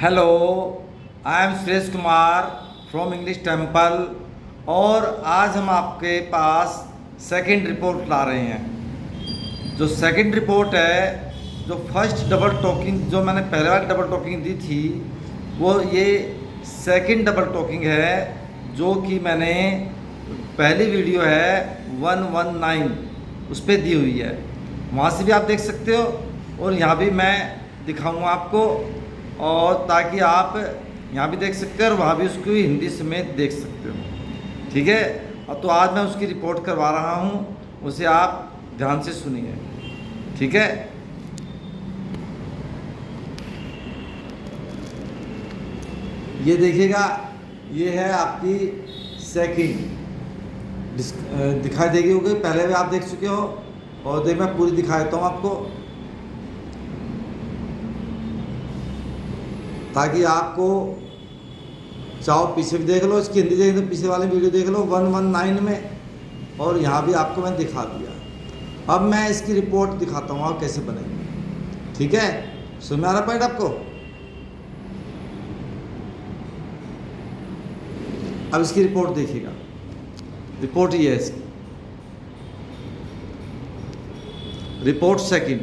Hello, I am Suresh Kumar from English temple. और आज हम आपके पास सेकंड रिपोर्ट ला रहे हैं। जो सेकंड रिपोर्ट है, जो फर्स्ट डबल टॉकिंग जो मैंने पहले वाली डबल टॉकिंग दी थी, वो ये सेकंड डबल टॉकिंग है जो कि मैंने पहली वीडियो है 119 उस पर दी हुई है। वहाँ से भी आप देख सकते हो और यहाँ भी मैं दिखाऊंगा आपको, और ताकि आप यहाँ भी देख सकते हो और वहाँ भी उसको हिंदी समेत देख सकते हो। ठीक है, और तो आज मैं उसकी रिपोर्ट करवा रहा हूँ, उसे आप ध्यान से सुनिए। ठीक है, ये देखिएगा, ये है आपकी सेकंड दिखाई देगी होगी, पहले भी आप देख चुके हो। और देख मैं पूरी दिखा देता हूँ आपको, ताकि आपको चाहो पीछे भी देख लो, इसकी हिंदी देख तो पीछे वाली वीडियो देख लो 119 में, और यहाँ भी आपको मैं दिखा दिया। अब मैं इसकी रिपोर्ट दिखाता हूँ आप कैसे बनेगी। ठीक है, समझ में आ रहा पॉइंट आपको? अब इसकी रिपोर्ट देखिएगा। रिपोर्ट ये है इसकी, रिपोर्ट सेकंड।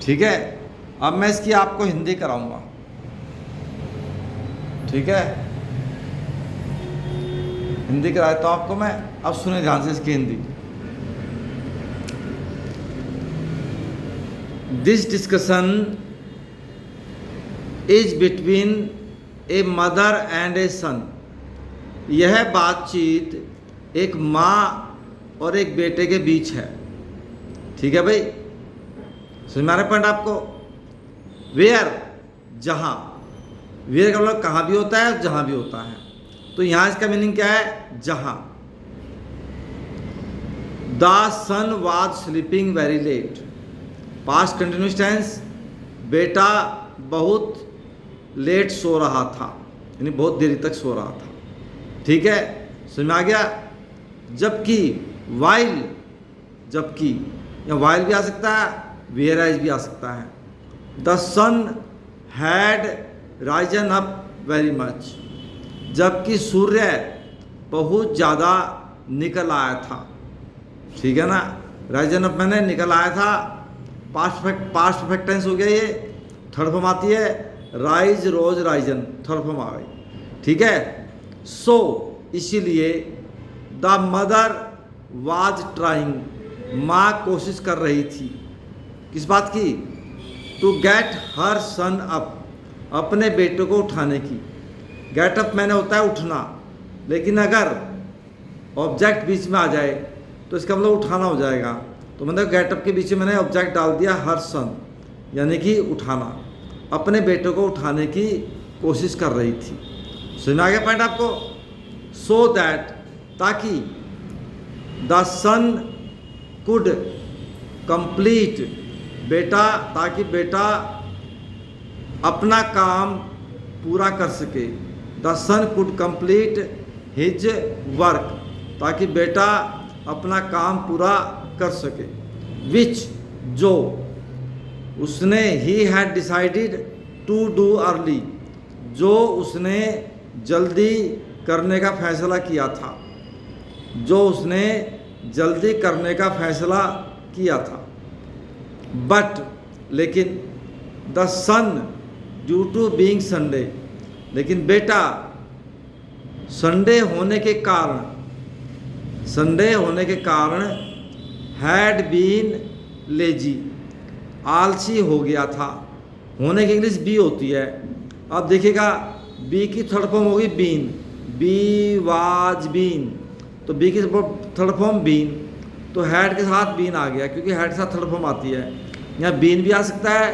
ठीक है, अब मैं इसकी आपको हिंदी कराऊंगा। ठीक है, हिंदी करा देता हूं आपको मैं। अब सुने ध्यान से इसकी Hindi. This discussion is between a mother and a son. यह बातचीत एक माँ और एक बेटे के बीच है। ठीक है भाई, समझ में आ रहा पॉइंट आपको? वेयर, जहाँ, वेयर का मतलब कहाँ भी होता है, जहाँ भी होता है। तो यहाँ इसका मीनिंग क्या है? जहाँ। The son was sleeping very late. Past continuous tense, बेटा बहुत लेट सो रहा था, यानी बहुत देरी तक सो रहा था। ठीक है, समझ में आ गया? जबकि, वाइल, जबकि, या वाइल भी आ सकता है, वेयर एज भी आ सकता है। The son had risen up very much. जबकि सूर्य बहुत ज़्यादा निकल आया था। ठीक है ना, राइजन अप मैंने निकल आया था, पास्ट परफेक्ट टेंस हो गया। ये थर्ड फॉर्म आती है, राइज रोज राइजन, थर्ड फॉर्म आ गई। ठीक है, सो इसीलिए द मदर वाज ट्राइंग, माँ कोशिश कर रही थी, किस बात की? To get her son up, अपने बेटे को उठाने की। गेट अप मैंने होता है उठना, लेकिन अगर ऑब्जेक्ट बीच में आ जाए तो इसका मतलब उठाना हो जाएगा। तो मतलब गेट अप के बीच में मैंने ऑब्जेक्ट डाल दिया हर सन, यानी कि उठाना। अपने बेटे को उठाने की कोशिश कर रही थी। सुना आ गया पॉइंट आपको? सो दैट, ताकि, द सन कुड कंप्लीट, बेटा, ताकि बेटा अपना काम पूरा कर सके। The son could complete his work, ताकि बेटा अपना काम पूरा कर सके। विच, जो, उसने, he had decided to do early, जो उसने जल्दी करने का फैसला किया था, जो उसने जल्दी करने का फैसला किया था। बट, लेकिन, the son due to being Sunday, लेकिन बेटा संडे होने के कारण हैड बीन लेजी, आलसी हो गया था। होने की इंग्लिश बी होती है। अब देखिएगा, बी की थर्ड फॉर्म होगी बीन, बी वाज बीन, तो बी की थर्ड फॉर्म बीन, तो हैड के साथ बीन आ गया, क्योंकि हैड के साथ थर्ड फॉर्म आती है। यहाँ बीन भी आ सकता है,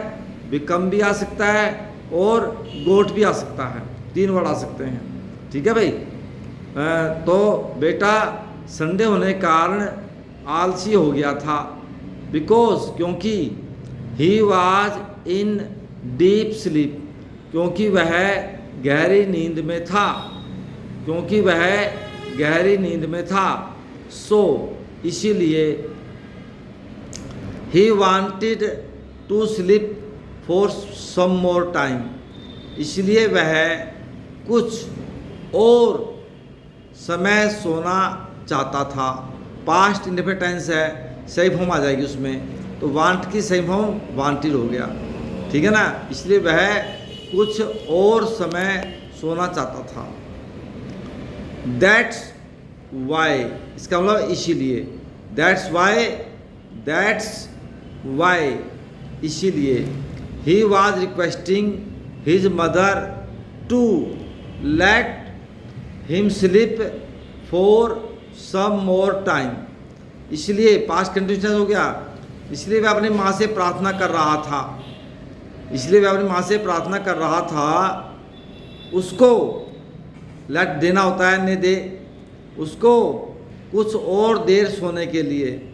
बिकम भी आ सकता है, और गोट भी आ सकता है। तीन वर्ड आ सकते हैं। ठीक है भाई, तो बेटा संडे होने के कारण आलसी हो गया था। बिकॉज, क्योंकि, he was in deep sleep, क्योंकि वह गहरी नींद में था, क्योंकि वह गहरी नींद में था। सो, इसीलिए, he wanted to sleep for some more time, इसलिए वह कुछ और समय सोना चाहता था। पास्ट इंडेफिनिट टेंस है, सही फॉर्म आ जाएगी उसमें, तो वांट की सही फॉर्म वांटेड हो गया, ठीक है ना। इसलिए वह कुछ और समय सोना चाहता था। दैट्स वाई, इसका मतलब इसीलिए, दैट्स वाई, इसीलिए। He was requesting his mother to let him sleep for some more time, इसलिए पास्ट कंटिन्यूस हो गया। इसलिए वह अपनी माँ से प्रार्थना कर रहा था, इसलिए वह अपनी माँ से प्रार्थना कर रहा था, उसको लेट देना होता है, ने दे, उसको कुछ और देर सोने के लिए।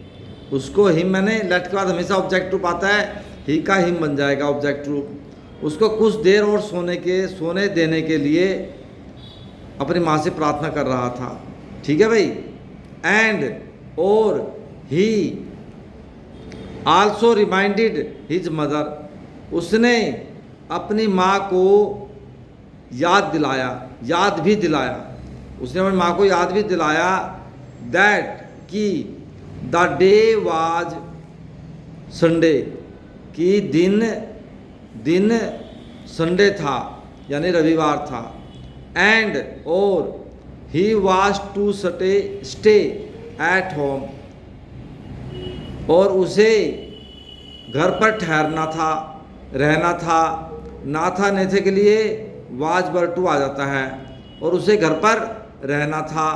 उसको हिम, मैंने लेट के बाद हमेशा ऑब्जेक्ट रूप आता है, ही का हिम बन जाएगा ऑब्जेक्ट रूप। उसको कुछ देर और सोने देने के लिए अपनी माँ से प्रार्थना कर रहा था, ठीक है भाई। एंड और ही आल्सो रिमाइंडेड हिज मदर, उसने अपनी माँ को याद भी दिलाया, उसने अपनी माँ को याद भी दिलाया, दैट कि द डे वाज संडे, कि दिन संडे था यानी रविवार था। एंड और he was to stay at home, और उसे घर पर ठहरना था, रहना था। ना था नेथे के लिए वाज बर टू आ जाता है, और उसे घर पर रहना था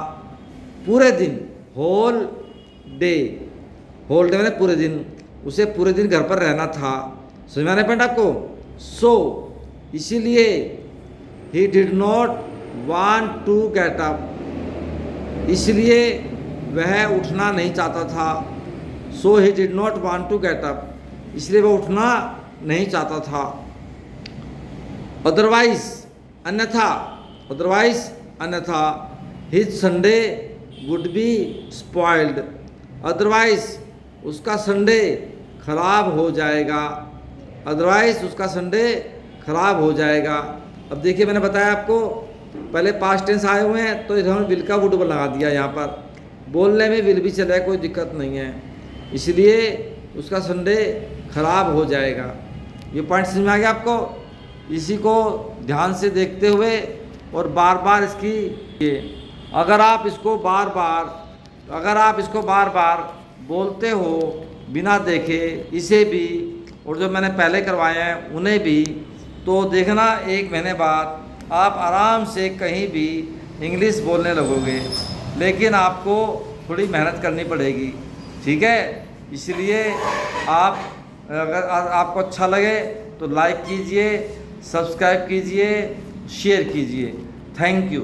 पूरे दिन, होल डे मैंने पूरे दिन, उसे पूरे दिन घर पर रहना था। समझ में आने पॉइंट आपको। सो इसीलिए he did not want to get up, इसलिए वह उठना नहीं चाहता था। So he did not want to get up, इसलिए वह उठना नहीं चाहता था। अदरवाइज अन्यथा his Sunday would be spoiled, otherwise उसका संडे खराब हो जाएगा, खराब हो जाएगा। अब देखिए मैंने बताया आपको, पहले पास्ट टेंस आए हुए हैं तो इन्होंने विल का वुड लगा दिया, यहाँ पर बोलने में विल भी चला, कोई दिक्कत नहीं है, इसलिए उसका संडे खराब हो जाएगा। ये पॉइंट समझ में आ गया आपको। इसी को ध्यान से देखते हुए और बार बार अगर आप इसको बार बार बोलते हो बिना देखे, इसे भी और जो मैंने पहले करवाए हैं उन्हें भी, तो देखना 1 महीने बाद आप आराम से कहीं भी इंग्लिश बोलने लगोगे। लेकिन आपको थोड़ी मेहनत करनी पड़ेगी, ठीक है। इसलिए आप, अगर आपको अच्छा लगे तो लाइक कीजिए, सब्सक्राइब कीजिए, शेयर कीजिए। Thank you.